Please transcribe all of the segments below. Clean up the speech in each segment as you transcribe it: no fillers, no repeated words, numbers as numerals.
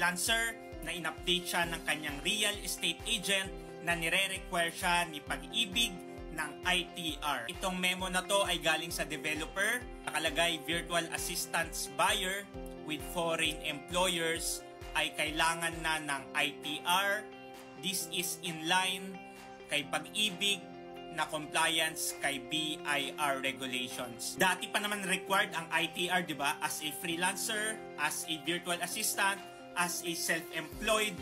freelancer na in-update siya ng kanyang real estate agent na nire-require siya ni Pag-ibig ng ITR. Itong memo na to ay galing sa developer. Nakalagay, virtual assistance buyer with foreign employers ay kailangan na ng ITR. This is in line kay Pag-ibig na compliance kay BIR regulations. Dati pa naman required ang ITR, di ba? As a freelancer, as a virtual assistant, as a self-employed,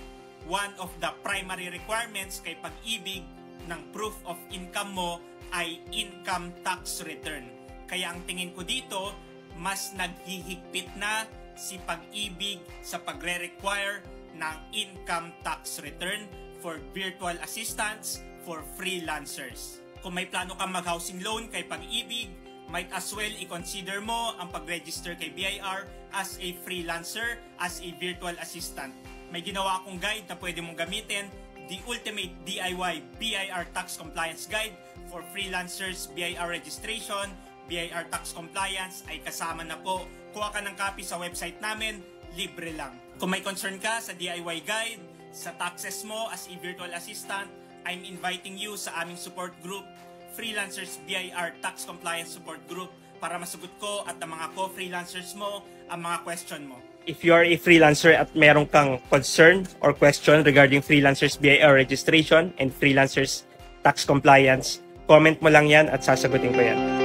one of the primary requirements kay Pag-ibig ng proof of income mo ay income tax return. Kaya ang tingin ko dito, mas naghihigpit na si Pag-ibig sa pagre-require ng income tax return for virtual assistants, for freelancers. Kung may plano kang mag-housing loan kay Pag-ibig, might as well i-consider mo ang pag-register kay BIR as a freelancer, as a virtual assistant. May ginawa akong guide na pwede mong gamitin, the Ultimate DIY BIR Tax Compliance Guide for freelancers, BIR registration, BIR tax compliance ay kasama na po. Kuha ka ng copy sa website namin, libre lang. Kung may concern ka sa DIY guide, sa taxes mo as a virtual assistant, I'm inviting you sa aming support group, Freelancers BIR Tax Compliance Support Group, para masagot ko at ang mga co-freelancers mo ang mga question mo. If you are a freelancer at meron kang concern or question regarding freelancers BIR registration and freelancers tax compliance, comment mo lang yan at sasagutin ko yan.